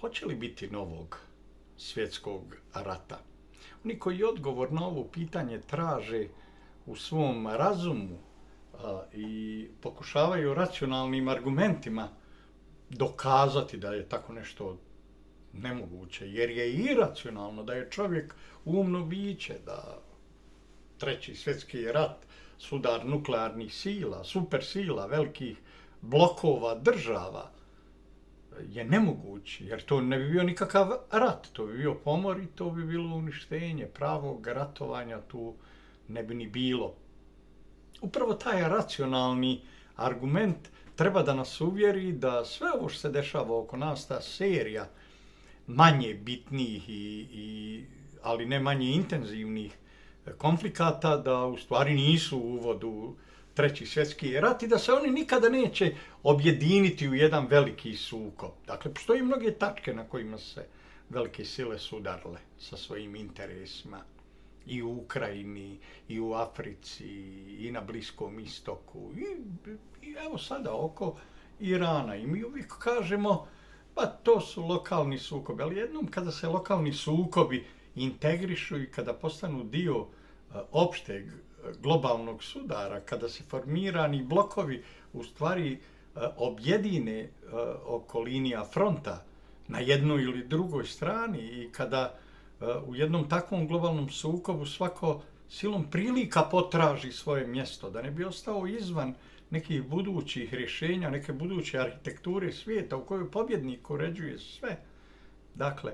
hoće li biti novog svjetskog rata? Oni koji odgovor na ovo pitanje traže u svom razumu i pokušavaju racionalnim argumentima dokazati da je tako nešto nemoguće, jer je iracionalno da je čovjek umno biće, da Treći svjetski rat, sudar nuklearnih sila, supersila, velikih blokova država, je nemoguć, jer to ne bi bio nikakav rat, to bi bio pomor i to bi bilo uništenje, pravog ratovanja tu ne bi ni bilo. Upravo taj racionalni argument treba da nas uvjeri da sve ovo što se dešava oko nas, ta serija manje bitnih ali ne manje intenzivnih konflikata, da u stvari nisu uvod u Treći svjetski rat i da se oni nikada neće objediniti u jedan veliki sukob. Dakle, postoji mnoge tačke na kojima se velike sile sudarle sa svojim interesima i u Ukrajini, i u Africi, i na Bliskom istoku, i evo sada oko Irana. I mi uvijek kažemo, pa to su lokalni sukobi, ali jednom kada se lokalni sukobi integrišu i kada postanu dio opšteg globalnog sudara, kada se formirani blokovi u stvari objedine oko linija fronta na jednoj ili drugoj strani i kada u jednom takvom globalnom sukobu svako silom prilika potraži svoje mjesto, da ne bi ostao izvan nekih budućih rješenja, neke buduće arhitekture svijeta u kojoj pobjednik uređuje sve. Dakle,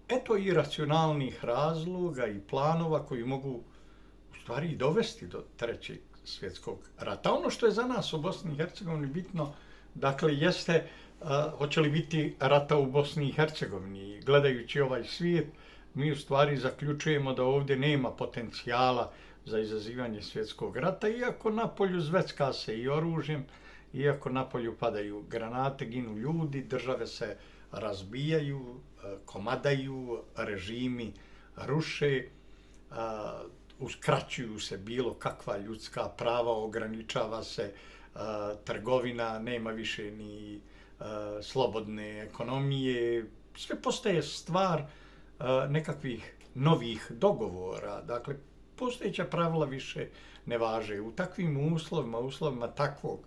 eto i racionalnih razloga i planova koji mogu u stvari dovesti do Trećeg svjetskog rata. Ono što je za nas u Bosni i Hercegovini bitno, dakle, jeste hoće li biti rata u Bosni i Hercegovini. Gledajući ovaj svijet, mi u stvari zaključujemo da ovdje nema potencijala za izazivanje svjetskog rata, iako napolju zvecka se i oružjem, iako napolju padaju granate, ginu ljudi, države se razbijaju, komadaju, režimi ruše, uskraćuju se bilo kakva ljudska prava, ograničava se trgovina, nema više ni slobodne ekonomije, sve postaje stvar nekakvih novih dogovora. Dakle, postojeća pravila više ne važe. U takvim uslovima takvog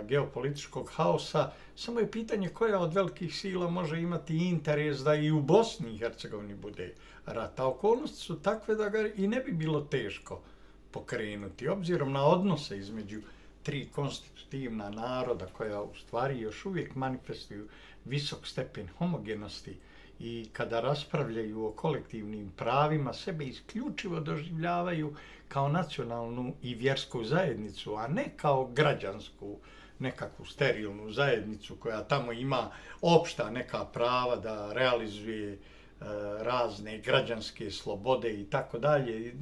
geopolitičkog haosa, samo je pitanje koja od velikih sila može imati interes da i u Bosni i Hercegovini bude rat. A okolnosti su takve da ga i ne bi bilo teško pokrenuti, obzirom na odnose između tri konstitutivna naroda koja u stvari još uvijek manifestuju visok stepen homogenosti i kada raspravljaju o kolektivnim pravima, sebe isključivo doživljavaju kao nacionalnu i vjersku zajednicu, a ne kao građansku, nekakvu sterilnu zajednicu koja tamo ima opšta neka prava da realizuje razne građanske slobode i tako dalje.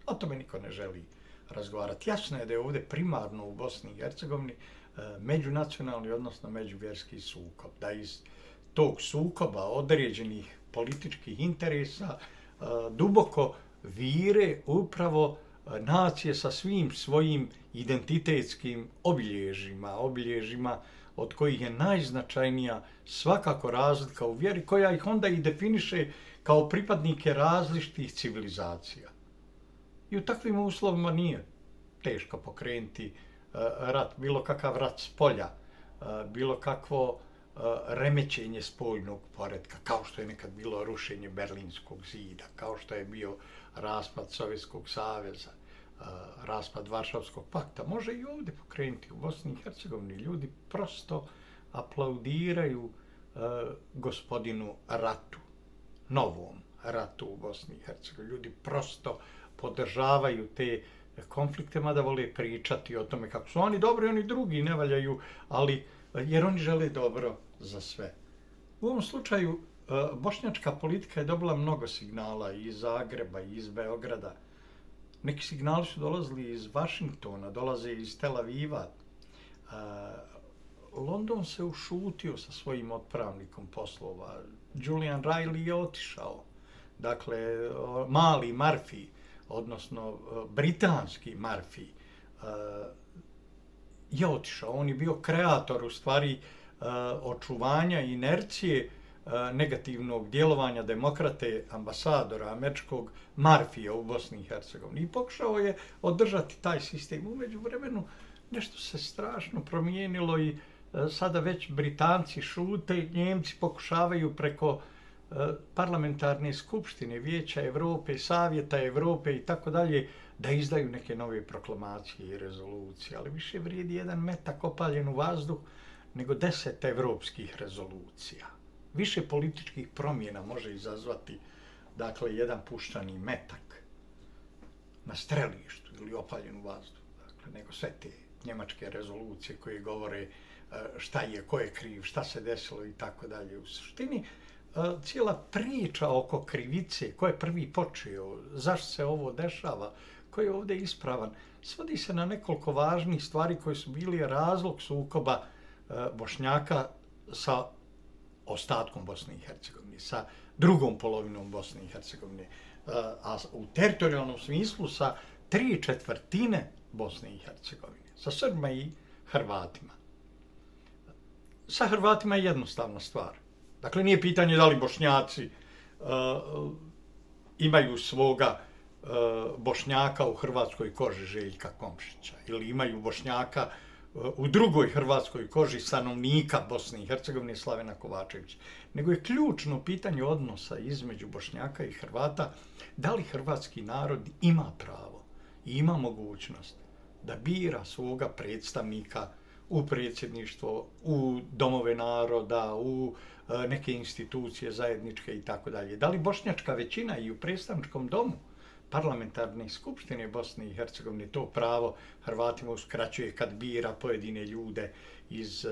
O tome niko ne želi razgovarati. Jasno je da je ovdje primarno u Bosni i Hercegovini međunacionalni, odnosno međuvjerski sukob. Da iz tog sukoba određenih političkih interesa duboko vire upravo nacije sa svim svojim identitetskim obilježjima od kojih je najznačajnija svakako razlika u vjeri, koja ih onda i definiše kao pripadnike različitih civilizacija. I u takvim uslovima nije teško pokrenuti rat, bilo kakav rat s polja, bilo kakvo remećenje spoljnog poretka, kao što je nekad bilo rušenje Berlinskog zida, kao što je bio raspad Sovjetskog saveza, raspad Varšavskog pakta. Može i ovdje pokrenuti u Bosni i Hercegovini. Ljudi prosto aplaudiraju gospodinu ratu, novom ratu u Bosni i Hercegovini. Ljudi prosto podržavaju te konflikte, mada vole pričati o tome kako su oni dobri, oni drugi ne valjaju, ali jer oni žele dobro za sve. U ovom slučaju bošnjačka politika je dobila mnogo signala i iz Zagreba i iz Beograda. Neki signali su dolazili iz Vašingtona, dolaze iz Tel Aviva. London se ušutio sa svojim otpravnikom poslova. Julian Riley je otišao. Dakle, mali Murphy, odnosno britanski Murphy, je otišao. On je bio kreator u stvari očuvanja inercije negativnog djelovanja demokrate ambasadora američkog Marfija u Bosni i Hercegovini. I pokušao je održati taj sistem. U međuvremenu nešto se strašno promijenilo i sada već Britanci šute, Njemci pokušavaju preko parlamentarne skupštine, Vijeća Europe, Savjeta Europe i tako dalje, da izdaju neke nove proklamacije i rezolucije. Ali više vrijedi jedan metak opaljen u vazduh nego 10 evropskih rezolucija. Više političkih promjena može izazvati, dakle, jedan puštani metak na strelištu ili opaljen u vazduh, dakle, nego sve te njemačke rezolucije koje govore šta je, ko je kriv, šta se desilo i tako dalje. U suštini, cijela priča oko krivice, ko je prvi počeo, zašto se ovo dešava, ko je ovdje ispravan, svodi se na nekoliko važnih stvari koje su bili razlog sukoba Bošnjaka sa ostatkom Bosne i Hercegovine, sa drugom polovinom Bosne i Hercegovine, a u teritorijalnom smislu sa 3/4 Bosne i Hercegovine, sa Srbima i Hrvatima. Sa Hrvatima je jednostavna stvar. Dakle, nije pitanje da li Bošnjaci imaju svoga Bošnjaka u hrvatskoj koži Željka Komšića ili imaju Bošnjaka u drugoj hrvatskoj koži stanovnika Bosne i Hercegovine Slavena Kovačevića, nego je ključno pitanje odnosa između Bošnjaka i Hrvata da li hrvatski narod ima pravo i ima mogućnost da bira svoga predstavnika u predsjedništvo, u domove naroda, u neke institucije zajedničke i tako dalje. Da li bošnjačka većina i u predstavničkom domu parlamentarne skupštine Bosne i Hercegovine to pravo Hrvatima uskraćuje kad bira pojedine ljude iz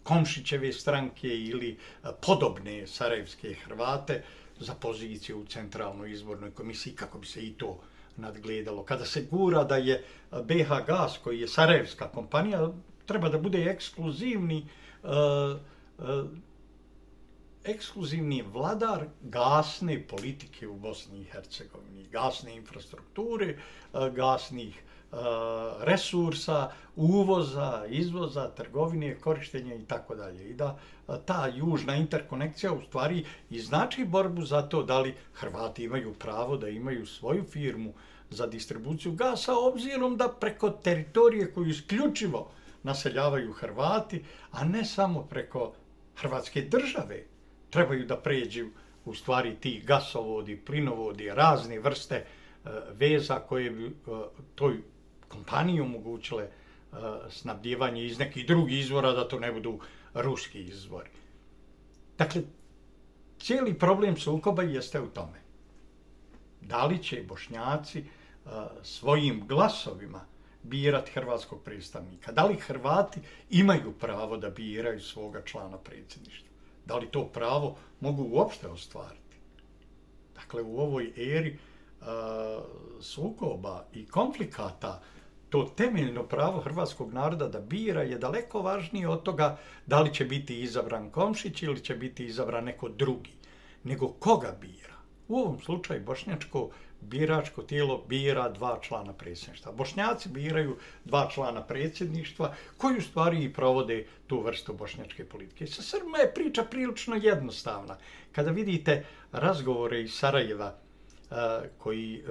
Komšićeve stranke ili podobne sarajevske Hrvate za poziciju u Centralnoj izbornoj komisiji, kako bi se i to nadgledalo. Kada se gura da je BH Gas, koji je sarajevska kompanija, treba da bude ekskluzivni vladar gasne politike u Bosni i Hercegovini, gasne infrastrukture, gasnih resursa, uvoza, izvoza, trgovine, korištenja i tako dalje. I da ta južna interkonekcija u stvari i znači borbu za to da li Hrvati imaju pravo da imaju svoju firmu za distribuciju gasa, obzirom da preko teritorije koju isključivo naseljavaju Hrvati, a ne samo preko Hrvatske države, trebaju da pređu u stvari ti gasovodi, plinovodi, razne vrste veza koje bi toj kompaniji omogućile snabdijevanje iz nekih drugih izvora, da to ne budu ruski izvori. Dakle, cijeli problem sukoba jeste u tome. Da li će Bošnjaci svojim glasovima birati hrvatskog predstavnika? Da li Hrvati imaju pravo da biraju svoga člana predsjedništva? Da li to pravo mogu uopšte ostvariti? Dakle, u ovoj eri sukoba i konflikata to temeljno pravo hrvatskog naroda da bira je daleko važnije od toga da li će biti izabran Komšić ili će biti izabran neko drugi, nego koga bira. U ovom slučaju bošnjačko biračko tijelo bira 2 člana predsjedništva. Bošnjaci biraju 2 člana predsjedništva koji u stvari i provode tu vrstu bošnjačke politike. Sa Srbima je priča prilično jednostavna. Kada vidite razgovore iz Sarajeva koji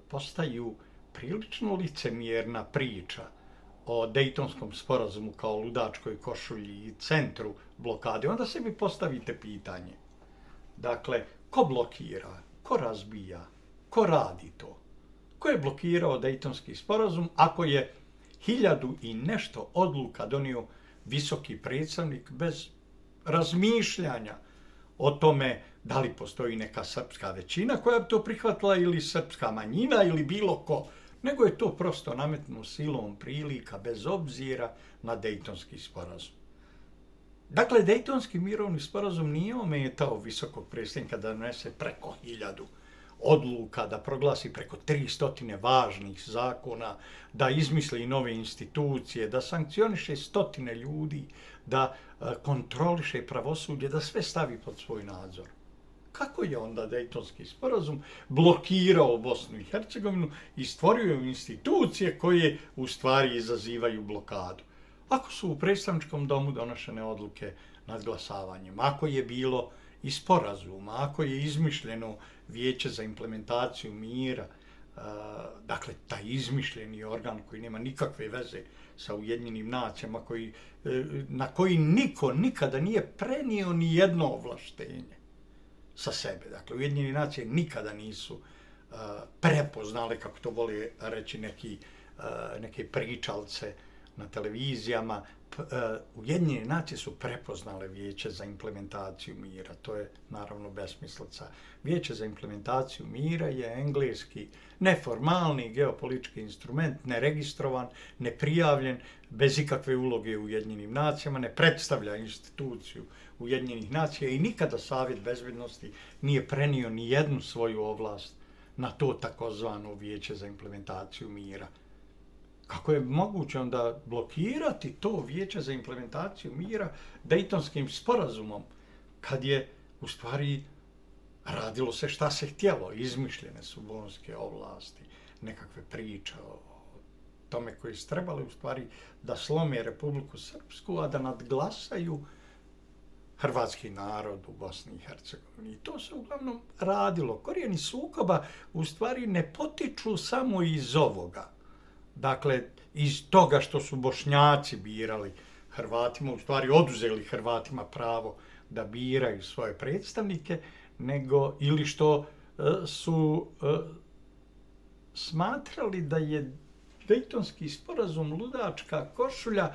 postaju prilično licemjerna priča o Dejtonskom sporazumu kao ludačkoj košulji i centru blokade, onda sebi postavite pitanje. Dakle, ko blokira, ko razbija, ko radi to? Ko je blokirao Dejtonski sporazum ako je 1000 i nešto odluka donio visoki predstavnik bez razmišljanja o tome da li postoji neka srpska većina koja bi to prihvatila ili srpska manjina ili bilo ko, nego je to prosto nametnuo silom prilika bez obzira na Dejtonski sporazum. Dakle, Dejtonski mirovni sporazum nije ometao visokog predstavnika da donese preko 1000 odluka, da proglasi preko 300 važnih zakona, da izmisli nove institucije, da sankcioniše 100 ljudi, da kontroliše pravosuđe, da sve stavi pod svoj nadzor. Kako je onda Dejtonski sporazum blokirao Bosnu i Hercegovinu i stvorio institucije koje u stvari izazivaju blokadu? ako su u predstavničkom domu donošene odluke nadglasavanjem, ako je bilo i sporazuma, ako je izmišljeno Vijeće za implementaciju mira, dakle, taj izmišljeni organ koji nema nikakve veze sa Ujedinjenim nacijama, na koji niko nikada nije prenio ni jedno ovlaštenje sa sebe. Dakle, Ujedinjene nacije nikada nisu prepoznale, kako to vole reći neke pričalce na televizijama, Ujedinjene nacije su prepoznale Vijeće za implementaciju mira. To je naravno besmislica. Vijeće za implementaciju mira je engleski neformalni geopolitički instrument, neregistrovan, neprijavljen, bez ikakve uloge u Ujedinjenim nacijama, ne predstavlja instituciju Ujedinjenih nacija i nikada Savjet bezbednosti nije prenio ni jednu svoju ovlast na to takozvano Vijeće za implementaciju mira. Kako je moguće onda blokirati to Vijeće za implementaciju mira Dejtonskim sporazumom, kad je u stvari radilo se šta se htjelo, izmišljene su bonske ovlasti, nekakve priče o tome koji su trebali u stvari da slome Republiku Srpsku, a da nadglasaju hrvatski narod u Bosni i Hercegovini. I to se uglavnom radilo. Korijeni sukoba u stvari ne potiču samo iz ovoga. Dakle, iz toga što su Bošnjaci birali Hrvatima, u stvari oduzeli Hrvatima pravo da biraju svoje predstavnike, nego ili što su smatrali da je Dejtonski sporazum ludačka košulja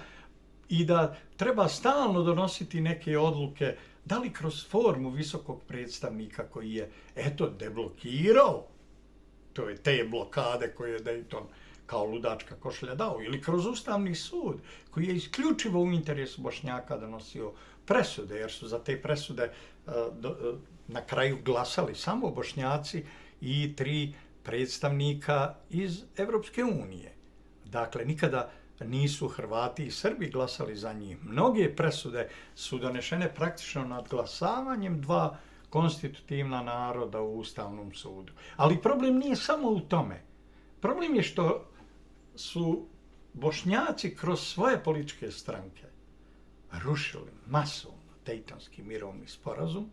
i da treba stalno donositi neke odluke, da li kroz formu visokog predstavnika koji je, deblokirao te blokade koje je Dejton kao ludačka košulja dao, ili kroz Ustavni sud, koji je isključivo u interesu Bošnjaka donosio presude, jer su za te presude na kraju glasali samo Bošnjaci i 3 predstavnika iz Evropske unije. Dakle, nikada nisu Hrvati i Srbi glasali za njih. Mnoge presude su donešene praktično nadglasavanjem 2 konstitutivna naroda u Ustavnom sudu. Ali problem nije samo u tome. Problem je što su Bošnjaci kroz svoje političke stranke rušili masovno Dejtonski mirovni sporazum,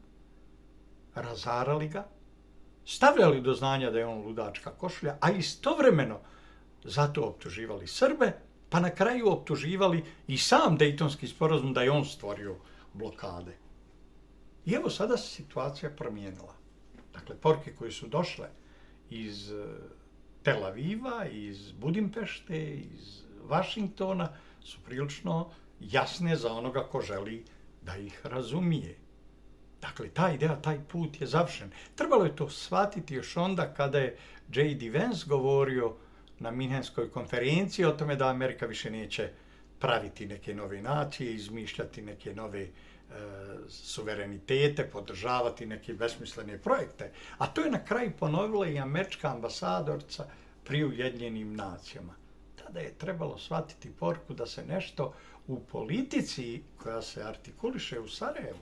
razarali ga, stavljali do znanja da je on ludačka košulja, a istovremeno zato optuživali Srbe, pa na kraju optuživali i sam Dejtonski sporazum da je on stvorio blokade. I evo sada se situacija promijenila. Dakle, poruke koje su došle iz Tel Aviva, iz Budimpešte, iz Vašingtona su prilično jasne za onoga ko želi da ih razumije. Dakle, ta ideja, taj put je završen. Trebalo je to shvatiti još onda kada je J.D. Vance govorio na Minhenskoj konferenciji o tome da Amerika više neće praviti neke nove nacije, izmišljati neke nove suverenitete, podržavati neke besmislene projekte. A to je na kraju ponovila i američka ambasadorca pri Ujedinjenim nacijama. Tada je trebalo shvatiti poruku da se nešto u politici koja se artikuliše u Sarajevu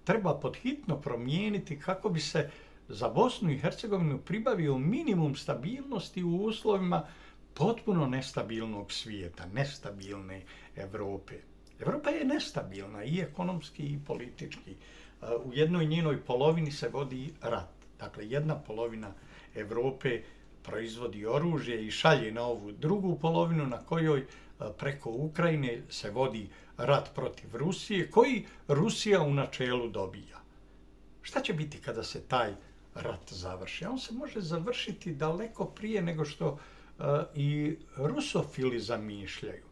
treba podhitno promijeniti kako bi se za Bosnu i Hercegovinu pribavio minimum stabilnosti u uslovima potpuno nestabilnog svijeta, nestabilne Evrope. Evropa je nestabilna i ekonomski i politički. U jednoj njenoj polovini se vodi rat. Dakle, jedna polovina Evrope proizvodi oružje i šalje na ovu drugu polovinu na kojoj preko Ukrajine se vodi rat protiv Rusije, koji Rusija u načelu dobija. Šta će biti kada se taj rat završi? On se može završiti daleko prije nego što i rusofili zamišljaju.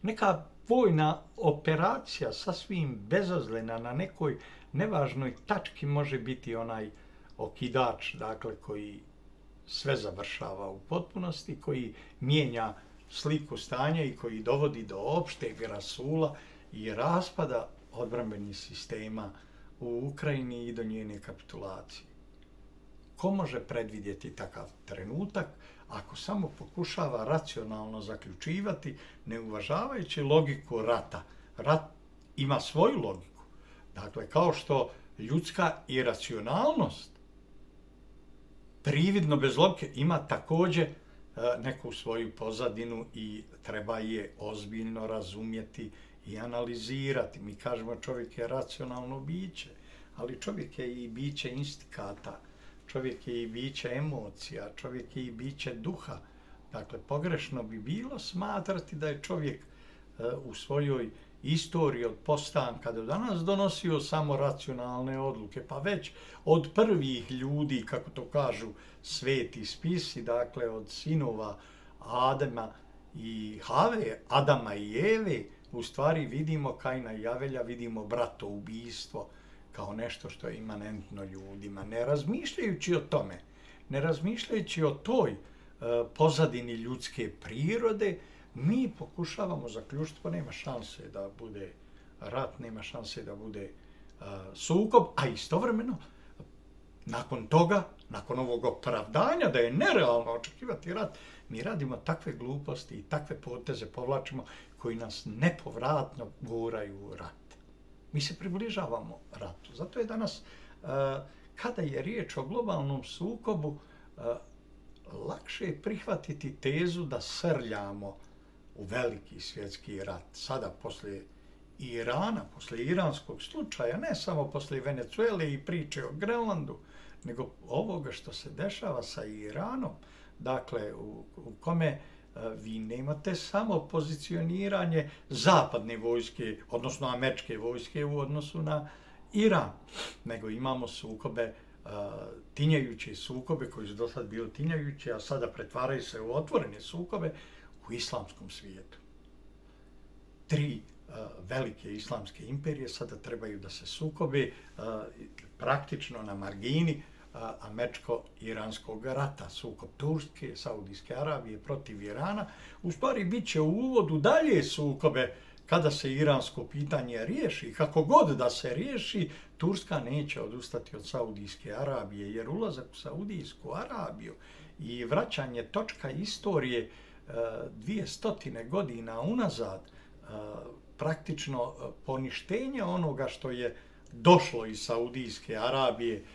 Neka vojna operacija sasvim bezazlena na nekoj nevažnoj tački može biti onaj okidač, dakle, koji sve završava u potpunosti, koji mijenja sliku stanja i koji dovodi do opšteg rasula i raspada odbrambenih sistema u Ukrajini i do njene kapitulacije. Ko može predvidjeti takav trenutak ako samo pokušava racionalno zaključivati, ne uvažavajući logiku rata? Rat ima svoju logiku. Dakle, kao što ljudska iracionalnost prividno bez logike ima također neku svoju pozadinu i treba je ozbiljno razumjeti i analizirati. Mi kažemo čovjek je racionalno biće, ali čovjek je i biće instikata, čovjek je i biće emocija, čovjek je i biće duha. Dakle, pogrešno bi bilo smatrati da je čovjek u svojoj istoriji od postanka do danas donosio samo racionalne odluke, pa već od prvih ljudi, kako to kažu sveti spisi, dakle od sinova Adama i Have, Adama i Eve, u stvari vidimo Kaina i Avelja, vidimo bratoubistvo kao nešto što je imanentno ljudima, ne razmišljajući o tome, ne razmišljajući o toj pozadini ljudske prirode, mi pokušavamo zaključiti, pa nema šanse da bude rat, nema šanse da bude sukob, a istovremeno, nakon toga, nakon ovog opravdanja da je nerealno očekivati rat, mi radimo takve gluposti i takve poteze povlačimo koji nas nepovratno guraju u rat. Mi se približavamo ratu. Zato je danas, kada je riječ o globalnom sukobu, lakše je prihvatiti tezu da srljamo u veliki svjetski rat. Sada, poslije Irana, poslije iranskog slučaja, ne samo poslije Venezuele i priče o Grenlandu, nego ovoga što se dešava sa Iranom, dakle, u kome vi nemate samo pozicioniranje zapadne vojske, odnosno američke vojske u odnosu na Iran, nego imamo sukobe, tinjajuće sukobe koji su do sad bili tinjajući, a sada pretvaraju se u otvorene sukobe u islamskom svijetu. Tri velike islamske imperije sada trebaju da se sukobe praktično na margini američko-iranskog rata, sukob Turske, Saudijske Arabije protiv Irana. U stvari bit će u uvodu dalje sukobe kada se iransko pitanje riješi. Kako god da se riješi, Turska neće odustati od Saudijske Arabije, jer ulazak u Saudijsku Arabiju i vraćanje točka istorije 200 godina unazad, praktično poništenje onoga što je došlo iz Saudijske Arabije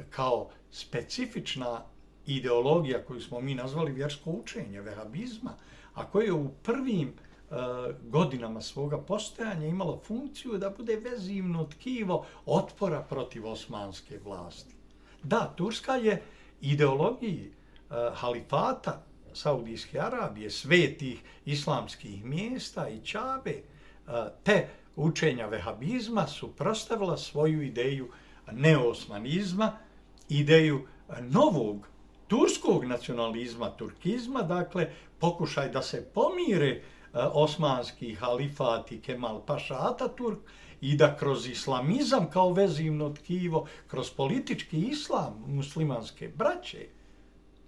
kao specifična ideologija koju smo mi nazvali vjersko učenje, vehabizma, a koje je u prvim godinama svoga postojanja imalo funkciju da bude vezivno tkivo otpora protiv osmanske vlasti. Da, Turska je ideologiji halifata Saudijske Arabije, svetih islamskih mjesta i Čabe, te učenja vehabizma suprotstavila svoju ideju neosmanizma, ideju novog turskog nacionalizma, turkizma, dakle pokušaj da se pomire osmanski halifat i Kemal Paša Ataturk i da kroz islamizam kao vezivno tkivo, kroz politički islam muslimanske braće,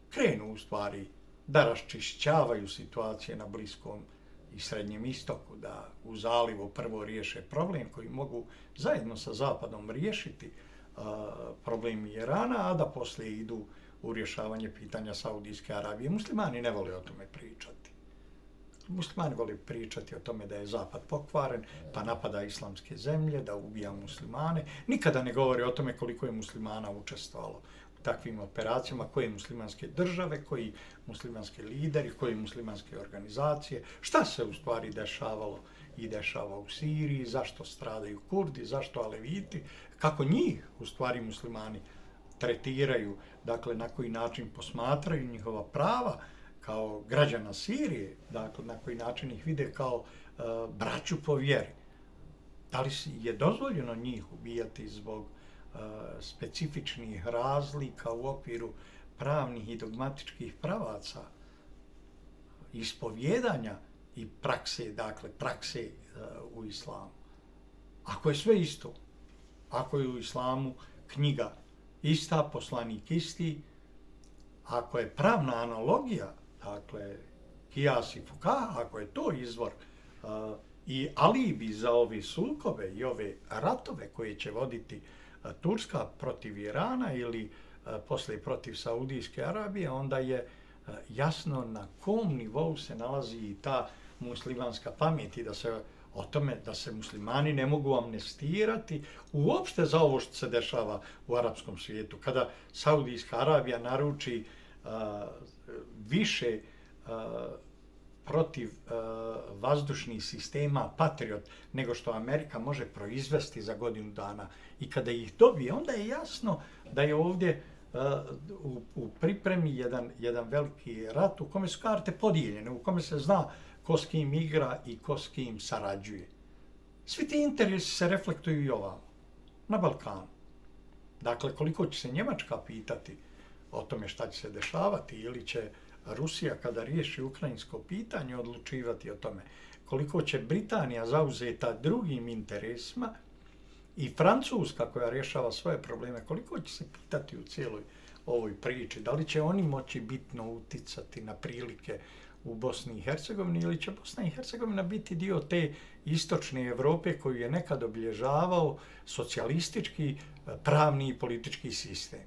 krenu u stvari da raščišćavaju situacije na Bliskom i Srednjem istoku, da u zalivu prvo riješe problem koji mogu zajedno sa Zapadom riješiti problem Irana, a da poslije idu u rješavanje pitanja Saudijske Arabije. Muslimani ne vole o tome pričati. Muslimani vole pričati o tome da je Zapad pokvaren, pa napada islamske zemlje, da ubija muslimane. Nikada ne govore o tome koliko je muslimana učestvovalo u takvim operacijama, koje muslimanske države, koji muslimanski lideri, koje muslimanske organizacije, šta se u stvari dešavalo i dešava u Siriji, zašto stradaju Kurdi, zašto Aleviti, kako njih u stvari muslimani tretiraju, dakle na koji način posmatraju njihova prava kao građana Sirije, dakle na koji način ih vide kao braću po vjeri. Da li je dozvoljeno njih ubijati zbog specifičnih razlika u okviru pravnih i dogmatičkih pravaca, ispovjedanja i prakse, dakle prakse u islamu. Ako je sve isto, ako je u islamu knjiga ista, poslanik isti, ako je pravna analogija, dakle kijas i fukah, ako je to izvor i alibi za ove sukobe i ove ratove koje će voditi Turska protiv Irana ili poslije protiv Saudijske Arabije, onda je jasno na kom nivou se nalazi i ta muslimanska pamet i da se o tome da se muslimani ne mogu amnestirati uopšte za ovo što se dešava u arapskom svijetu. Kada Saudijska Arabija naruči više protiv vazdušnih sistema Patriot nego što Amerika može proizvesti za godinu dana. I kada ih dobije, onda je jasno da je ovdje u pripremi jedan veliki rat u kome su karte podijeljene, u kome se zna ko s kim igra i ko s kim sarađuje. Svi ti interesi se reflektuju i ovamo, na Balkanu. Dakle, koliko će se Njemačka pitati o tome šta će se dešavati, ili će Rusija kada riješi ukrajinsko pitanje odlučivati o tome, koliko će Britanija zauzeta drugim interesima i Francuska koja rješava svoje probleme, koliko će se pitati u cijeloj ovoj priči, da li će oni moći bitno uticati na prilike u Bosni i Hercegovini ili će Bosna i Hercegovina biti dio te istočne Europe koju je nekad obilježavao socijalistički, pravni i politički sistem.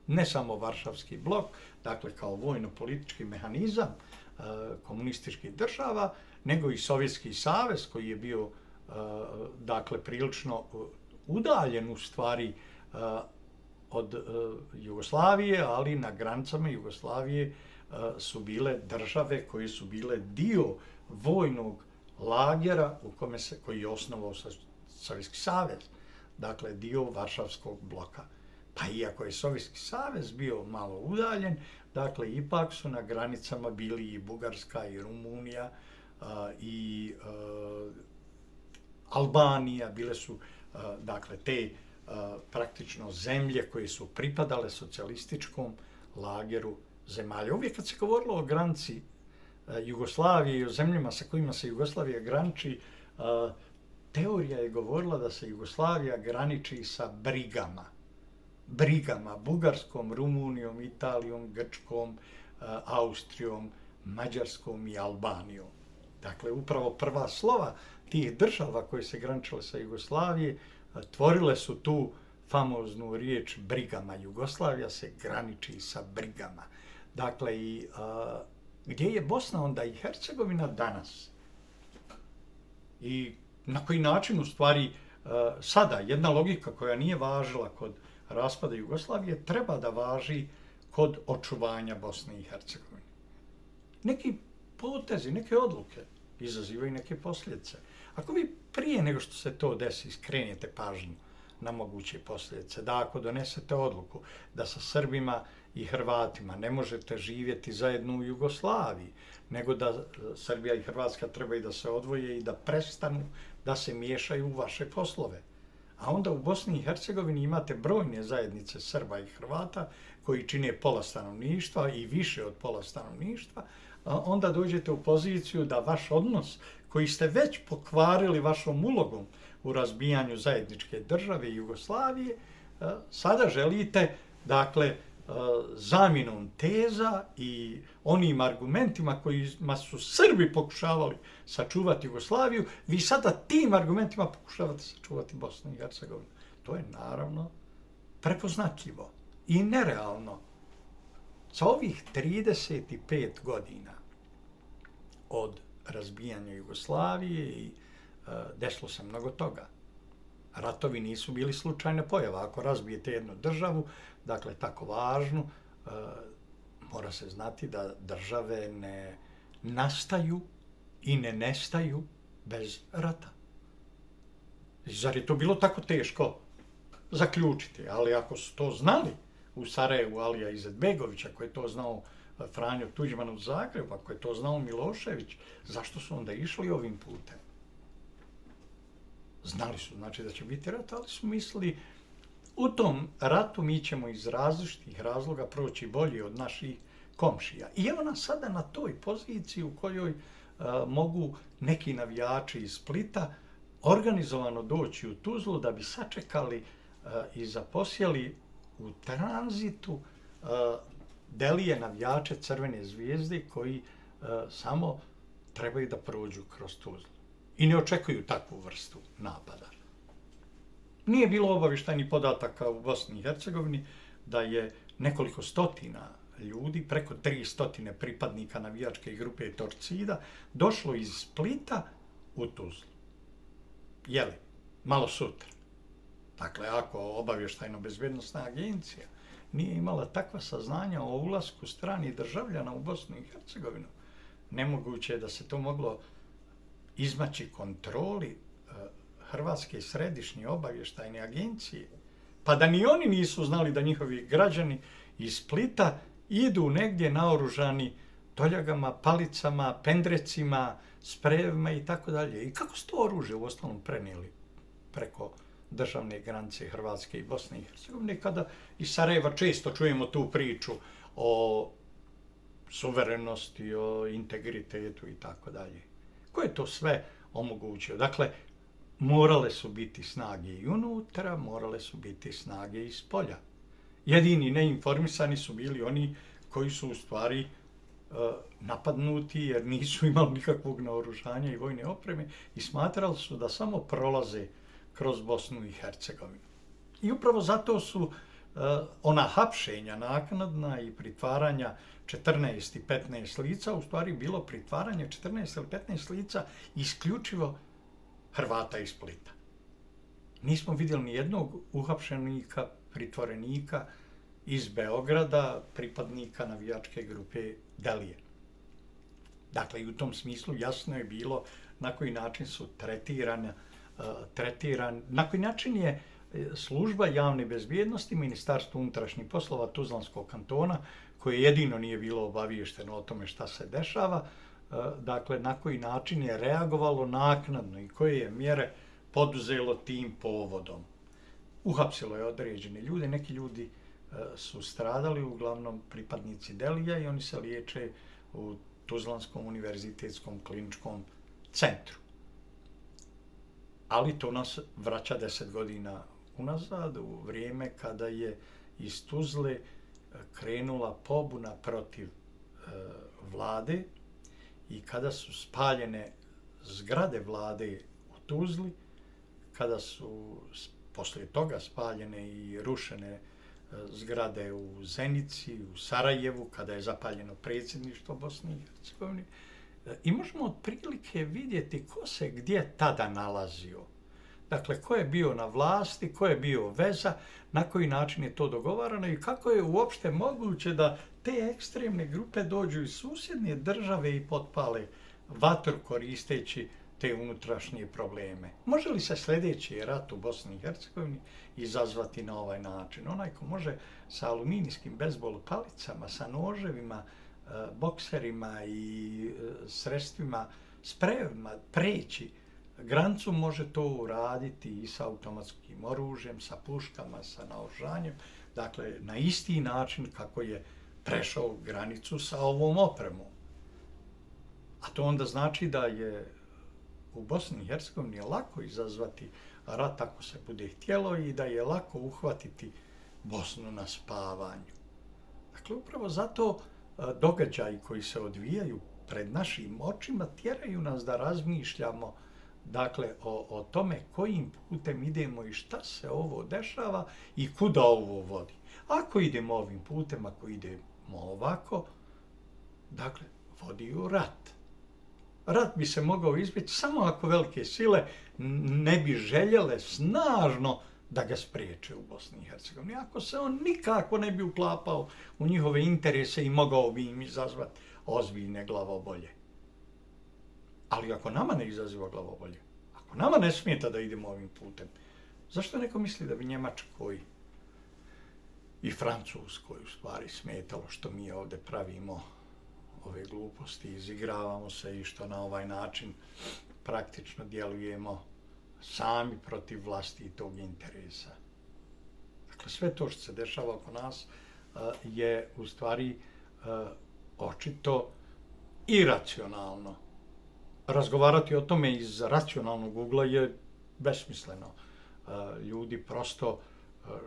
Ne samo Varšavski blok, dakle kao vojno-politički mehanizam komunističkih država, nego i Sovjetski savez koji je bio dakle prilično udaljen u stvari od Jugoslavije, ali na granicama Jugoslavije su bile države koje su bile dio vojnog lagera koji je osnovao Sovjetski savez, dakle dio Varšavskog bloka. Pa iako je Sovjetski savez bio malo udaljen, dakle ipak su na granicama bili i Bugarska i Rumunija i Albanija, bile su dakle te praktično zemlje koje su pripadale socijalističkom lageru zemalja. Uvijek kad se govorilo o granici Jugoslavije i o zemljama sa kojima se Jugoslavija graniči, teorija je govorila da se Jugoslavija graniči sa brigama, Bugarskom, Rumunijom, Italijom, Grčkom, Austrijom, Mađarskom i Albanijom. Dakle, upravo prva slova tih država koje se graničile sa Jugoslavije tvorile su tu famoznu riječ brigama. Jugoslavija se graniči sa brigama. Dakle, gdje je Bosna onda i Hercegovina danas? I na koji način u stvari sada jedna logika koja nije važila kod raspada Jugoslavije treba da važi kod očuvanja Bosne i Hercegovine. Neki potezi, neke odluke izazivaju neke posljedice. Ako vi prije nego što se to desi skrenete pažnju na moguće posljedice, da ako donesete odluku da sa Srbima i Hrvatima ne možete živjeti zajedno u Jugoslaviji, nego da Srbija i Hrvatska trebaju da se odvoje i da prestanu da se miješaju u vaše poslove. A onda u Bosni i Hercegovini imate brojne zajednice Srba i Hrvata koji čine pola stanovništva i više od pola stanovništva, onda dođete u poziciju da vaš odnos koji ste već pokvarili vašom ulogom u razbijanju zajedničke države Jugoslavije, sada želite, dakle, zamjenom teza i onim argumentima kojima su Srbi pokušavali sačuvati Jugoslaviju, vi sada tim argumentima pokušavate sačuvati Bosnu i Hercegovinu. To je naravno prepoznatljivo i nerealno. Za ovih 35 godina od razbijanja Jugoslavije desilo se mnogo toga. Ratovi nisu bili slučajna pojava. Ako razbijete jednu državu, dakle tako važnu, mora se znati da države ne nastaju i ne nestaju bez rata. Zar je to bilo tako teško zaključiti? Ali ako su to znali u Sarajevu Alija Izetbegović, ako je to znao Franjo Tuđman u Zagrebu, ako je to znao Milošević, zašto su onda išli ovim putem? Znali su, znači, da će biti rat, ali su mislili u tom ratu mi ćemo iz različitih razloga proći bolje od naših komšija. I evo nas sada na toj poziciji u kojoj mogu neki navijači iz Splita organizovano doći u Tuzlu da bi sačekali i zaposjeli u tranzitu delije navijače Crvene zvijezde koji samo trebaju da prođu kroz Tuzlu. I ne očekuju takvu vrstu napada. Nije bilo obavještajnih podataka u Bosni i Hercegovini da je nekoliko stotina ljudi, preko 300 pripadnika navijačke grupe Torcida, došlo iz Splita u Tuzlu. Malo sutra. Dakle, ako obavještajno-bezbednosna agencija nije imala takva saznanja o ulasku stranih državljana u Bosnu i Hercegovinu. Nemoguće je da se to moglo izmaći kontroli Hrvatske središnje obavještajne agencije, pa da ni oni nisu znali da njihovi građani iz Splita idu negdje naoružani toljagama, palicama, pendrecima, sprejevima i tako dalje. I kako su to oružje u ostalom prenijeli preko državne granice Hrvatske i Bosne i Hercegovine, kada iz Sarajeva često čujemo tu priču o suverenosti, o integritetu i tako dalje. Ko je to sve omogućio? Dakle, morale su biti snage i unutra, morale su biti snage iz polja. Jedini neinformisani su bili oni koji su u stvari napadnuti jer nisu imali nikakvog naoružanja i vojne opreme i smatrali su da samo prolaze kroz Bosnu i Hercegovinu. I upravo zato su ona hapšenja naknadna i pritvaranja 14 i 15 lica, u stvari bilo pritvaranje 14 ili 15 lica isključivo Hrvata iz Splita. Nismo vidjeli ni jednog uhapšenika, pritvorenika iz Beograda, pripadnika navijačke grupe Delije. Dakle, i u tom smislu jasno je bilo na koji način su tretirani, na koji način je služba javne bezbjednosti, Ministarstvo unutrašnjih poslova Tuzlanskog kantona, koje jedino nije bilo obaviješteno o tome šta se dešava, dakle, na koji način je reagovalo naknadno i koje je mjere poduzelo tim povodom. Uhapsilo je određene ljude, neki ljudi su stradali, uglavnom pripadnici Delija, i oni se liječe u Tuzlanskom univerzitetskom kliničkom centru. Ali to nas vraća 10 godina unazad, u vrijeme kada je iz Tuzle krenula pobuna protiv vlade i kada su spaljene zgrade vlade u Tuzli, kada su poslije toga spaljene i rušene zgrade u Zenici, u Sarajevu, kada je zapaljeno predsjedništvo Bosne i Hercegovine. I možemo otprilike vidjeti ko se gdje tada nalazio. Dakle, ko je bio na vlasti, ko je bio veza, na koji način je to dogovarano i kako je uopšte moguće da te ekstremne grupe dođu iz susjedne države i potpale vatru koristeći te unutrašnje probleme. Može li se sljedeći rat u Bosni i Hercegovini izazvati na ovaj način? Onaj ko može sa aluminijskim bejzbol palicama, sa noževima, bokserima i sredstvima, sprejevima preći granicu, može to uraditi i sa automatskim oružjem, sa puškama, sa naoružanjem. Dakle, na isti način kako je prešao granicu sa ovom opremom. A to onda znači da je u Bosni i Hercegovini lako izazvati rat ako se bude htjelo i da je lako uhvatiti Bosnu na spavanju. Dakle, upravo zato događaji koji se odvijaju pred našim očima tjeraju nas da razmišljamo, dakle, o tome kojim putem idemo i šta se ovo dešava i kuda ovo vodi. Ako idemo ovim putem, ako idemo ovako, dakle, vodi u rat. Rat bi se mogao izbjeći samo ako velike sile ne bi željele snažno da ga spriječe u Bosni i Hercegovini. Ako se on nikako ne bi uklapao u njihove interese i mogao bi im izazvati ozbiljne glavobolje. Ali ako nama ne izaziva glavobolje, ako nama ne smeta da idemo ovim putem, zašto neko misli da bi Njemačkoj i Francuskoj u stvari smetalo što mi ovdje pravimo ove gluposti, izigravamo se i što na ovaj način praktično djelujemo sami protiv vlastitog interesa. Dakle, sve to što se dešava oko nas je u stvari očito iracionalno. Razgovarati o tome iz racionalnog ugla je besmisleno. Ljudi prosto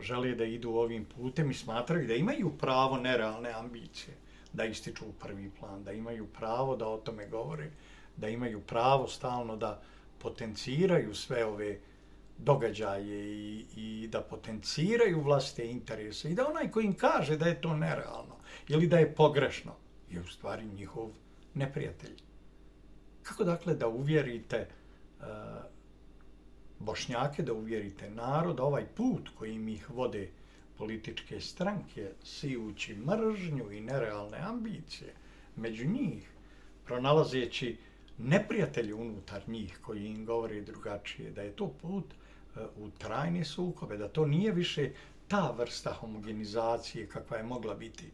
žele da idu ovim putem i smatraju da imaju pravo nerealne ambicije da ističu u prvi plan, da imaju pravo da o tome govore, da imaju pravo stalno da potenciraju sve ove događaje i da potenciraju vlastite interese i da onaj koji im kaže da je to nerealno ili da je pogrešno je u stvari njihov neprijatelj. Kako dakle da uvjerite Bošnjake, da uvjerite narod, ovaj put kojim ih vode političke stranke, sijući mržnju i nerealne ambicije među njih, pronalazeći neprijatelji unutar njih koji im govore drugačije, da je to put u trajne sukobe, da to nije više ta vrsta homogenizacije kakva je mogla biti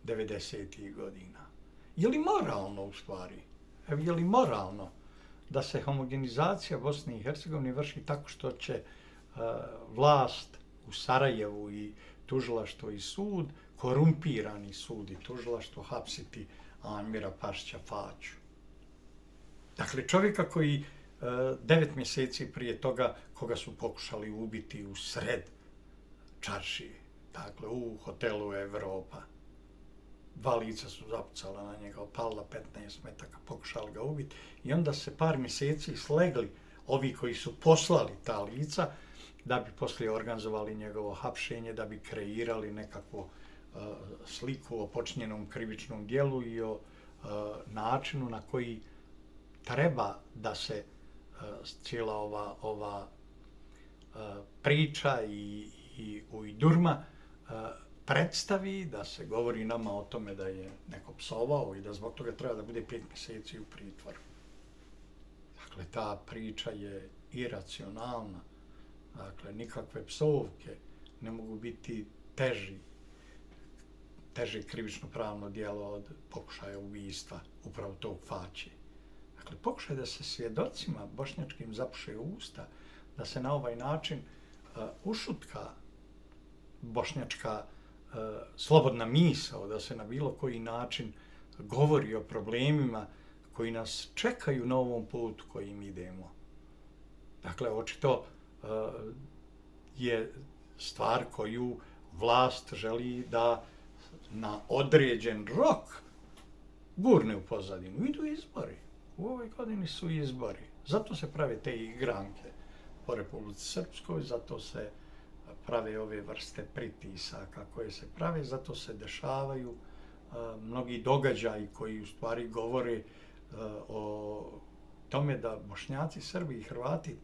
90. godina. Je li moralno u stvari? Je li moralno da se homogenizacija Bosne i Hercegovine vrši tako što će vlast u Sarajevu i tužilaštvo i sud, korumpirani sud i tužilaštvo hapsiti Amira Pašića Faću? Dakle, čovjeka koji 9 mjeseci prije toga, koga su pokušali ubiti u sred čaršije, dakle, u hotelu Evropa. 2 lica su zapucala na njega, opalila 15 metaka, pokušali ga ubiti i onda se par mjeseci slegli ovi koji su poslali ta lica da bi poslije organizovali njegovo hapšenje, da bi kreirali nekakvu sliku o počinjenom krivičnom djelu i o načinu na koji treba da se cijela ova priča i ujdurma predstavi, da se govori nama o tome da je neko psovao i da zbog toga treba da bude 5 mjeseci u pritvoru. Dakle, ta priča je iracionalna. Dakle, nikakve psovke ne mogu biti teže krivično pravno djelo od pokušaja ubistva upravo tog Faće. Dakle, pokušaj da se svjedocima bošnjačkim zapuše usta, da se na ovaj način ušutka bošnjačka slobodna misao, da se na bilo koji način govori o problemima koji nas čekaju na ovom putu kojim idemo. Dakle, očito je stvar koju vlast želi da na određen rok gurne u pozadinu. Idu izbori. U ovoj godini su izbori. Zato se prave te igranke po Republici Srpskoj, zato se prave ove vrste pritisaka koje se prave, zato se dešavaju mnogi događaji koji u stvari govore o tome da Bošnjaci, Srbi i Hrvati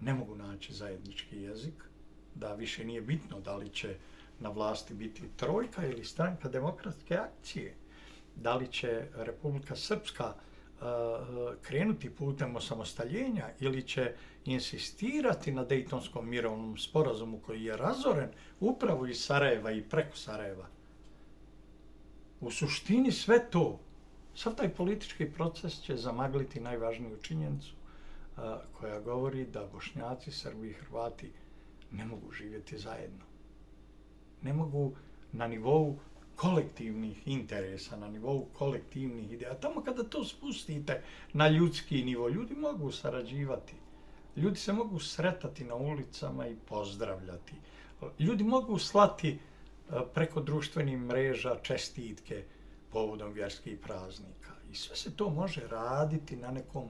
ne mogu naći zajednički jezik, da više nije bitno da li će na vlasti biti Trojka ili Stranka demokratske akcije, da li će Republika Srpska krenuti putem osamostaljenja ili će insistirati na Dejtonskom mirovnom sporazumu koji je razoren upravo iz Sarajeva i preko Sarajeva. U suštini sve to, sav taj politički proces će zamagliti najvažniju činjenicu koja govori da Bošnjaci, Srbi i Hrvati ne mogu živjeti zajedno. Ne mogu na nivou kolektivnih interesa, na nivou kolektivnih ideja. Tamo kada to spustite na ljudski nivo, ljudi mogu sarađivati. Ljudi se mogu sretati na ulicama i pozdravljati. Ljudi mogu slati preko društvenih mreža čestitke povodom vjerskih praznika. I sve se to može raditi na nekom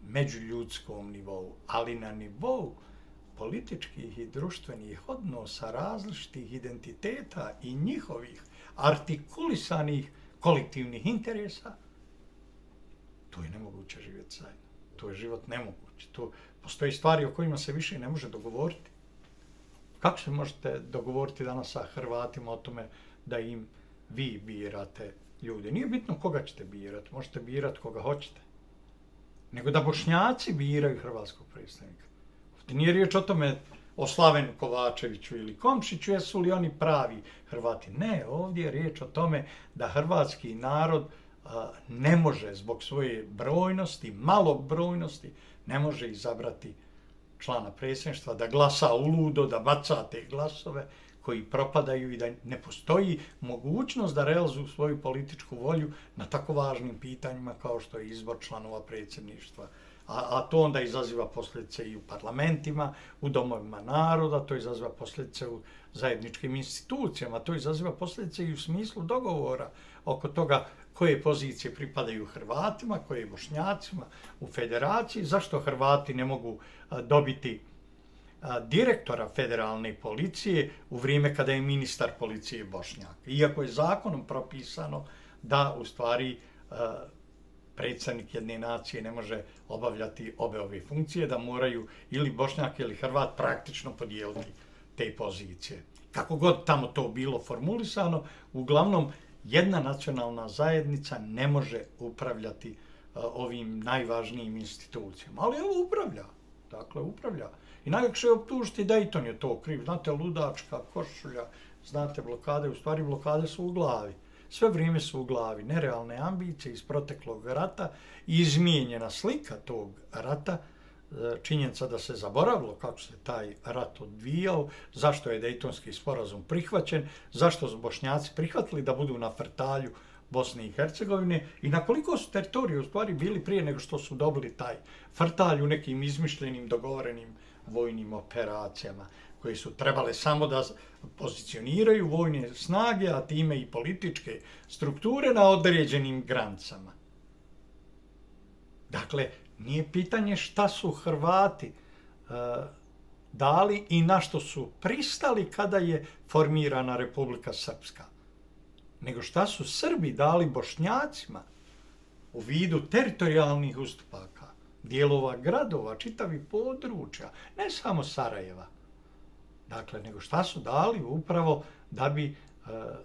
međuljudskom nivou, ali na nivou političkih i društvenih odnosa različitih identiteta i njihovih artikulisanih kolektivnih interesa, to je nemoguće živjeti zajedno. To je život nemoguć. Tu postoji stvari o kojima se više ne može dogovoriti. Kako se možete dogovoriti danas sa Hrvatima o tome da im vi birate ljude? Nije bitno koga ćete birati, možete birati koga hoćete. Nego da Bošnjaci biraju hrvatskog predstavnika. Ovdje nije riječ o tome o Slavenu Kovačeviću ili Komšiću, jesu li oni pravi Hrvati. Ne, ovdje je riječ o tome da hrvatski narod ne može zbog svoje brojnosti, malobrojnosti, ne može izabrati člana predsjedništva, da glasa uludo, da baca te glasove koji propadaju i da ne postoji mogućnost da realizuju svoju političku volju na tako važnim pitanjima kao što je izbor članova predsjedništva. A to onda izaziva posljedice i u parlamentima, u domovima naroda, to izaziva posljedice u zajedničkim institucijama, to izaziva posljedice i u smislu dogovora oko toga koje pozicije pripadaju Hrvatima, koje Bošnjacima u federaciji, zašto Hrvati ne mogu dobiti direktora federalne policije u vrijeme kada je ministar policije Bošnjak. Iako je zakonom propisano da u stvari predsjednik jedne nacije ne može obavljati obe ove funkcije, da moraju ili Bošnjak ili Hrvat praktično podijeliti te pozicije. Kako god tamo to bilo formulisano, uglavnom jedna nacionalna zajednica ne može upravljati ovim najvažnijim institucijama. Ali evo upravlja. Dakle, upravlja. I najlakše je optužiti Dayton je to kriv. Znate, ludačka košulja, znate, blokade, u stvari blokade su u glavi. Sve vrijeme su u glavi. Nerealne ambicije iz proteklog rata i izmijenjena slika tog rata, činjenica da se zaboravilo kako se taj rat odvijao, zašto je Dejtonski sporazum prihvaćen, zašto su Bošnjaci prihvatili da budu na frtalju Bosne i Hercegovine i na koliko su teritorije u stvari bili prije nego što su dobili taj frtalj u nekim izmišljenim, dogovorenim vojnim operacijama koje su trebale samo da pozicioniraju vojne snage, a time i političke strukture na određenim granicama. Dakle, nije pitanje šta su Hrvati dali i na što su pristali kada je formirana Republika Srpska, nego šta su Srbi dali Bošnjacima u vidu teritorijalnih ustupaka, dijelova gradova, čitavih područja, ne samo Sarajeva. Dakle, nego šta su dali upravo da bi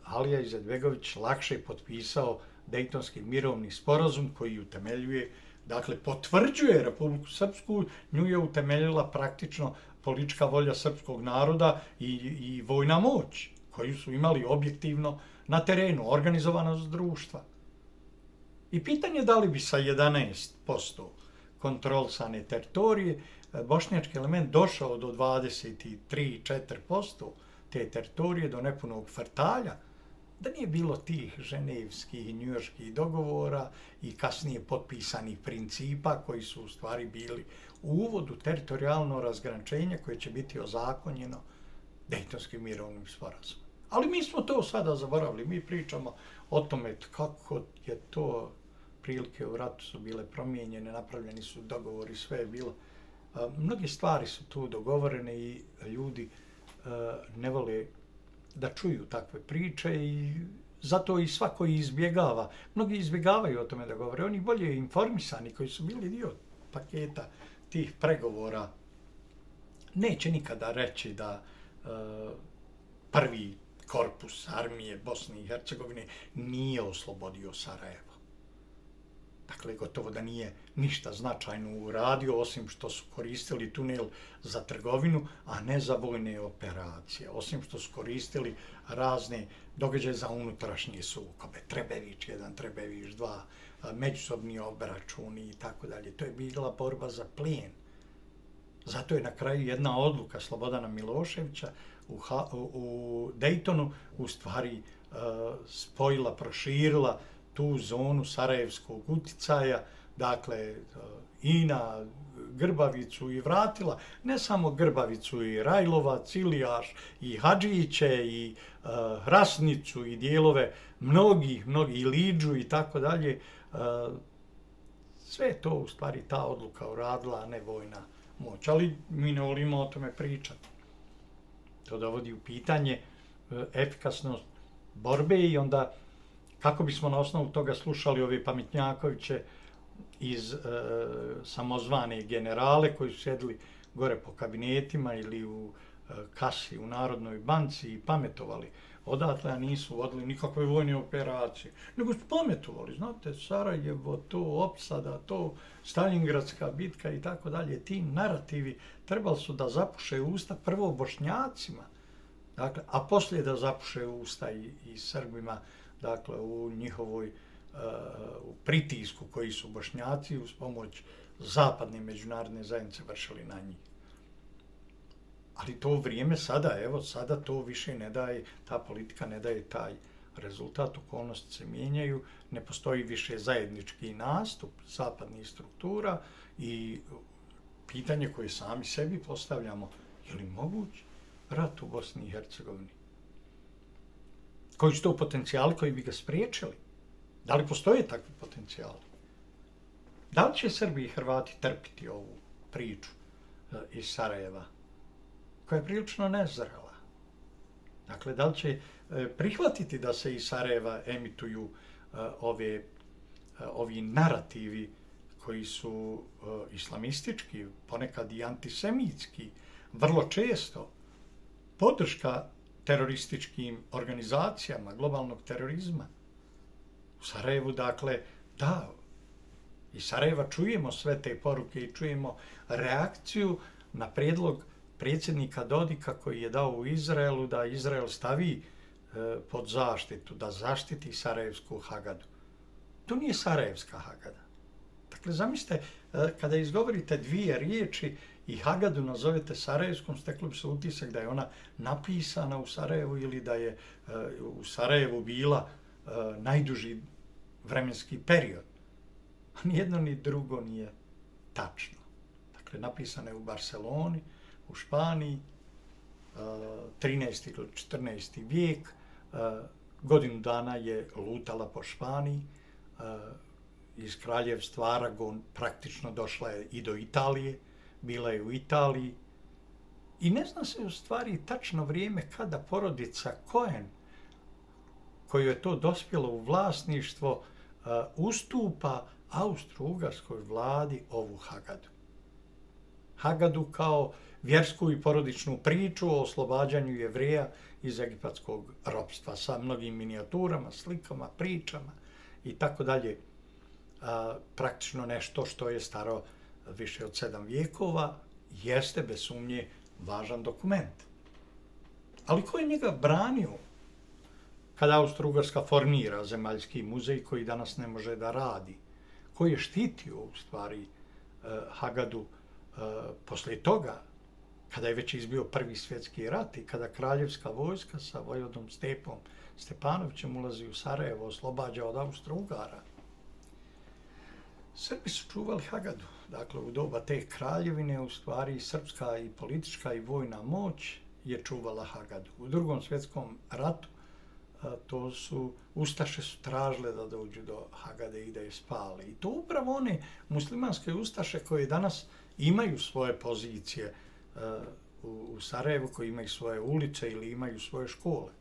Alija Izetbegović lakše potpisao Dejtonski mirovni sporazum koji utemeljuje, dakle, potvrđuje Republiku Srpsku, nju je utemeljila praktično politička volja srpskog naroda i vojna moć koju su imali objektivno na terenu, organizovanost društva. I pitanje da li bi sa 11% kontrolisane teritorije bošnjački element došao do 23-4% te teritorije, do nepunog frtalja, da nije bilo tih ženevskih i njujorških dogovora i kasnije potpisanih principa koji su u stvari bili u uvodu teritorijalno razgraničenje koje će biti ozakonjeno Dejtonskim mirovnim sporazumom. Ali mi smo to sada zaboravili. Mi pričamo o tome kako je to, prilike u ratu su bile promijenjene, napravljeni su dogovori, sve je bilo. Mnoge stvari su tu dogovorene i ljudi ne vole da čuju takve priče i zato i svako izbjegava. Mnogi izbjegavaju o tome da govore. Oni bolje informisani koji su bili dio paketa tih pregovora neće nikada reći da prvi korpus armije Bosne i Hercegovine nije oslobodio Sarajevo. Dakle, gotovo da nije ništa značajno uradio, osim što su koristili tunel za trgovinu, a ne za vojne operacije. Osim što su koristili razne događaje za unutrašnje sukobe. Trebević 1, Trebević 2, međusobni obračuni i tako dalje. To je bila borba za plijen. Zato je na kraju jedna odluka Slobodana Miloševića u Dejtonu u stvari spojila, proširila tu zonu sarajevskog uticaja, dakle i na Grbavicu i vratila ne samo Grbavicu i Rajlovac, Ilijaš i Hadžiće i Hrasnicu i dijelove mnogih i Lidžu i tako dalje. Sve to u stvari ta odluka uradila, a ne vojna moć. Ali mi ne volimo o tome pričati. To dovodi u pitanje efikasnost borbe i onda kako bismo na osnovu toga slušali ove pametnjakoviće iz samozvane generale koji su sjedili gore po kabinetima ili u kasi u Narodnoj banci i pametovali odatle, a nisu vodili nikakve vojne operacije, nego su pametovali, znate, Sarajevo, to opsada, to Stalingradska bitka i tako dalje. Ti narativi trebali su da zapuše usta prvo Bošnjacima, dakle, a poslije da zapuše usta i Srbima, dakle, u njihovoj u pritisku koji su Bošnjaci uz pomoć zapadne međunarodne zajednice vršili na njih. Ali to vrijeme sada, evo, sada to više ne daje, ta politika ne daje taj rezultat, okolnosti se mijenjaju, ne postoji više zajednički nastup zapadnih struktura i pitanje koje sami sebi postavljamo, je li moguć rat u Bosni i Hercegovini? Koji su to potencijali koji bi ga spriječili? Da li postoje takvi potencijali? Da li će Srbi i Hrvati trpiti ovu priču iz Sarajeva, koja je prilično nezrela? Dakle, da li će prihvatiti da se iz Sarajeva emituju ovi narativi koji su islamistički, ponekad i antisemitski, vrlo često, podrška terorističkim organizacijama globalnog terorizma. U Sarajevu, dakle, da, iz Sarajeva čujemo sve te poruke i čujemo reakciju na prijedlog predsjednika Dodika koji je dao u Izraelu da Izrael stavi pod zaštitu, da zaštiti sarajevsku Hagadu. To nije sarajevska Hagada. Dakle, zamislite, kada izgovorite dvije riječi i Hagadu nazovete sarajevskom, steklo bi se utisak da je ona napisana u Sarajevu ili da je u Sarajevu bila najduži vremenski period. A nijedno ni drugo nije tačno. Dakle, napisana je u Barceloni, u Španiji, 13. ili 14. vijek, godinu dana je lutala po Španiji, iz kraljevstva Aragon praktično došla je i do Italije, bila je u Italiji i ne zna se u stvari tačno vrijeme kada porodica Cohen, koju je to dospjelo u vlasništvo, ustupa austro-ugarskoj vladi ovu Hagadu. Hagadu kao vjersku i porodičnu priču o oslobađanju Jevreja iz egipatskog ropstva sa mnogim minijaturama, slikama, pričama i tako dalje. Praktično nešto što je staro više od 7 vijekova, jeste bez sumnje važan dokument. Ali ko je njega branio kada Austro-Ugarska formira zemaljski muzej koji danas ne može da radi? Ko je štitio u stvari Hagadu poslije toga, kada je već izbio Prvi svjetski rat i kada kraljevska vojska sa vojvodom Stepom Stepanovićem ulazi u Sarajevo, oslobađa od Austro-Ugara? Srbi su čuvali Hagadu. Dakle, u doba te kraljevine, u stvari, srpska i politička i vojna moć je čuvala Hagadu. U Drugom svjetskom ratu Ustaše su tražile da dođu do Hagade i da je spale. I to upravo one muslimanske Ustaše koje danas imaju svoje pozicije u Sarajevu, koji imaju svoje ulice ili imaju svoje škole.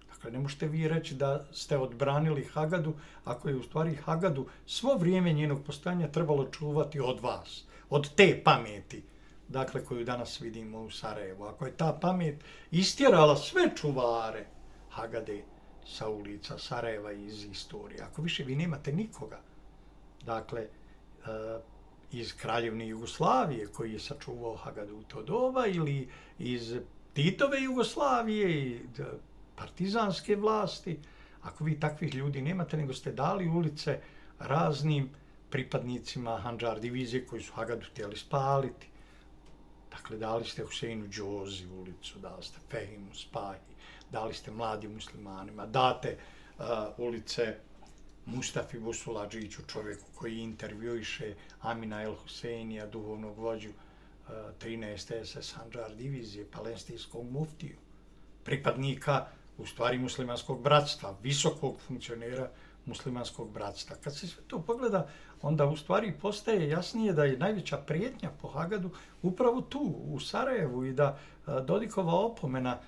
Dakle, ne možete vi reći da ste odbranili Hagadu, ako je u stvari Hagadu svo vrijeme njenog postojanja trebalo čuvati od vas, od te pameti, dakle, koju danas vidimo u Sarajevu. Ako je ta pamet istjerala sve čuvare Hagade sa ulica Sarajeva iz istorije, ako više vi nemate nikoga, dakle, iz Kraljevne Jugoslavije koji je sačuvao Hagadu u to doba ili iz Titove Jugoslavije i partizanske vlasti, ako vi takvih ljudi nemate, nego ste dali ulice raznim pripadnicima Handžar divizije koji su Hagadu htjeli spaliti. Dakle, dali ste Huseinu Džozi ulicu, dali ste Fehimu Spahi, dali ste mladim muslimanima, date ulice Mustafi Busuladžiću, čovjeku koji intervjuiše Amina El Huseinija, duhovnog vođu 13. SS Handžar divizije, palestinskog muftiju, pripadnika u stvari muslimanskog bratstva, visokog funkcionera muslimanskog bratstva. Kad se sve to pogleda, onda u stvari postaje jasnije da je najveća prijetnja po Hagadu upravo tu, u Sarajevu, i da Dodikova opomena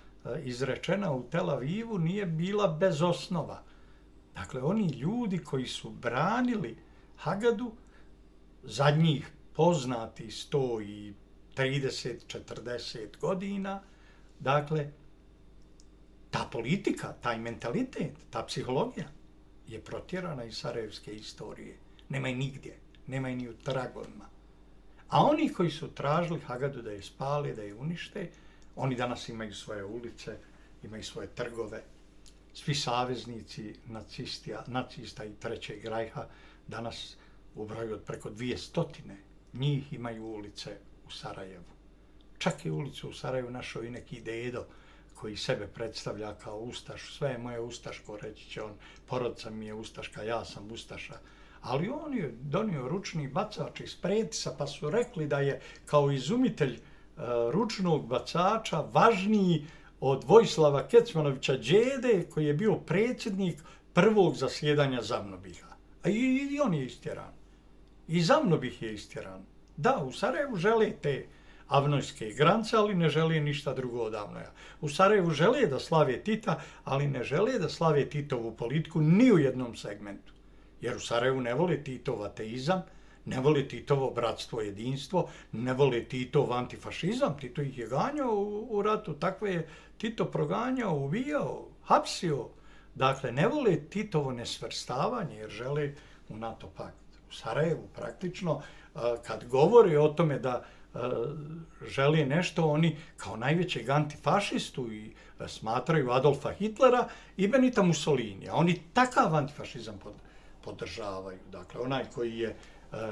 izrečena u Tel Avivu nije bila bez osnova. Dakle, oni ljudi koji su branili Hagadu, zadnjih poznati 130, 40 godina, dakle, ta politika, taj mentalitet, ta psihologija je protjerana iz sarajevske istorije. Nema je nigdje, nema je ni u tragovima. A oni koji su tražili Hagadu da je spale, da je unište, oni danas imaju svoje ulice, imaju svoje trgove. Svi saveznici nacista i Trećeg rajha danas u broju od preko 200 njih imaju ulice u Sarajevu. Čak i ulicu u Sarajevu našao i neki dedo koji sebe predstavlja kao ustaš, sve je moje ustaško, reći će on, porodica mi je ustaška, ja sam ustaša. Ali on je donio ručni bacač iz Pretisa, pa su rekli da je kao izumitelj ručnog bacača važniji od Vojislava Kecmanovića Đede, koji je bio predsjednik prvog zasjedanja Zavnobiha. A i on je istjeran. I Zavnobih je istjeran. Da, u Sarajevu žele te avnojske grance, ali ne žele ništa drugo od Avnoja. U Sarajevu žele da slave Tita, ali ne žele da slave Titovu politiku ni u jednom segmentu. Jer u Sarajevu ne vole Titov ateizam, Ne vole Titovo bratstvo, jedinstvo, ne vole Titov antifašizam, Tito ih je ganjao u ratu, takve je Tito proganjao, ubijao, hapsio. Dakle, ne vole Titovo nesvrstavanje jer žele u NATO pakt. U Sarajevu praktično, kad govore o tome da žele nešto, oni kao najvećeg antifašistu i smatraju Adolfa Hitlera i Benita Mussolinija. Oni takav antifašizam podržavaju. Dakle, onaj koji je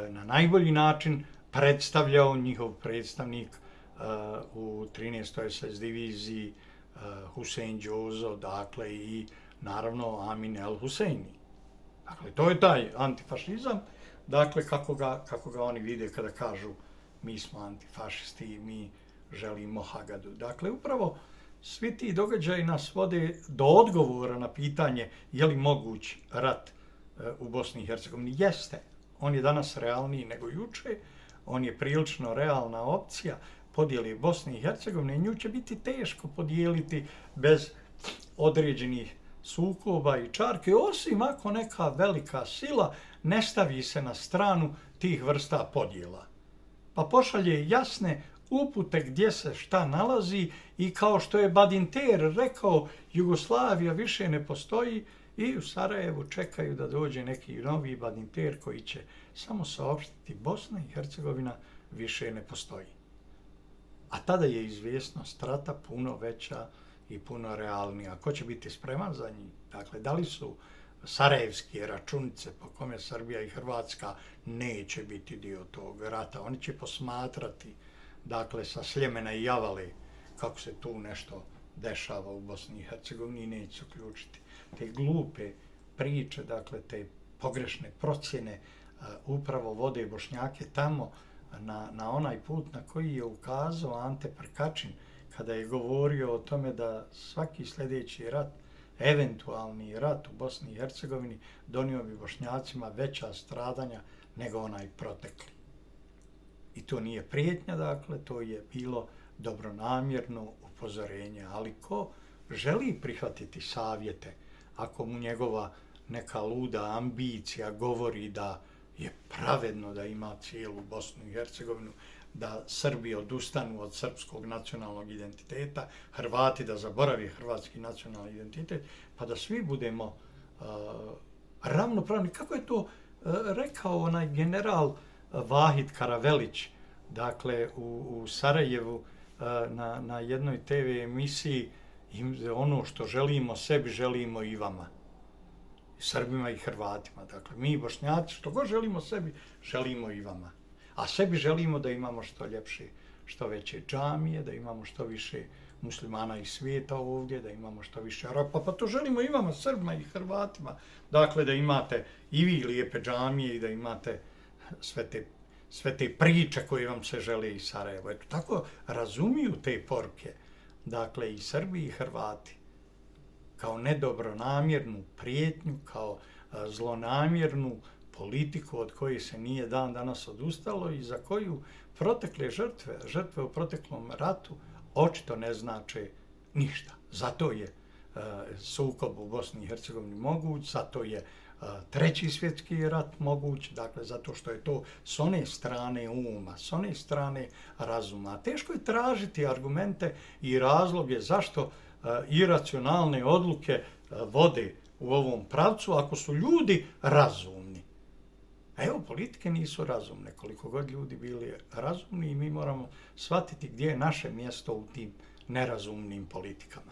na najbolji način predstavljao njihov predstavnik u 13. SS diviziji Husein Djozo, dakle i naravno Amin El Huseini. Dakle, to je taj antifašizam, dakle, kako ga oni vide kada kažu mi smo antifašisti, mi želimo Hagadu. Dakle, upravo svi ti događaji nas vode do odgovora na pitanje je li moguć rat u Bosni i Hercegovini. Jeste. On je danas realniji nego juče, on je prilično realna opcija podjele Bosne i Hercegovine i nju će biti teško podijeliti bez određenih sukoba i čarke, osim ako neka velika sila ne stavi se na stranu tih vrsta podjela. Pa pošalje jasne upute gdje se šta nalazi i kao što je Badinter rekao, Jugoslavija više ne postoji i u Sarajevu čekaju da dođe neki novi Badinter koji će samo saopštiti Bosna i Hercegovina više ne postoji. A tada je izvjesnost rata puno veća i puno realnija. Ko će biti spreman za njih? Dakle, da li su sarajevske računice po kome Srbija i Hrvatska neće biti dio tog rata? Oni će posmatrati, dakle, sa Sljemena i Javale kako se tu nešto dešava u Bosni i Hercegovini i neće se uključiti. Te glupe priče, dakle, te pogrešne procjene upravo vode Bošnjake tamo na onaj put na koji je ukazao Ante Prkačin kada je govorio o tome da svaki sljedeći rat, eventualni rat u Bosni i Hercegovini, donio bi Bošnjacima veća stradanja nego onaj protekli. I to nije prijetnja, dakle, to je bilo dobronamjerno upozorenje. Ali ko želi prihvatiti savjete, ako mu njegova neka luda ambicija govori da je pravedno da ima cijelu Bosnu i Hercegovinu, da Srbi odustanu od srpskog nacionalnog identiteta, Hrvati da zaboravi hrvatski nacionalni identitet, pa da svi budemo ravnopravni. Kako je to rekao onaj general Vahid Karavelić, dakle u Sarajevu na jednoj TV emisiji, ono što želimo sebi, želimo i vama. Srbima i Hrvatima. Dakle, mi Bošnjaci što god želimo sebi, želimo i vama. A sebi želimo da imamo što ljepše, što veće džamije, da imamo što više muslimana iz svijeta ovdje, da imamo što više Arapa, pa to želimo i vama, Srbima i Hrvatima. Dakle, da imate i vi lijepe džamije i da imate sve te priče koje vam se žele iz Sarajeva. Eto, tako razumiju te poruke, dakle, i Srbi i Hrvati, kao nedobronamjernu prijetnju, kao zlonamjernu politiku od koje se nije dan danas odustalo i za koju protekle žrtve u proteklom ratu očito ne znače ništa. Zato je sukob u Bosni i Hercegovini moguć, zato je Treći svjetski rat moguć, dakle zato što je to s one strane uma, s one strane razuma. Teško je tražiti argumente i razloge zašto iracionalne odluke vode u ovom pravcu ako su ljudi razumni. Evo, politike nisu razumne, koliko god ljudi bili razumni i mi moramo shvatiti gdje je naše mjesto u tim nerazumnim politikama.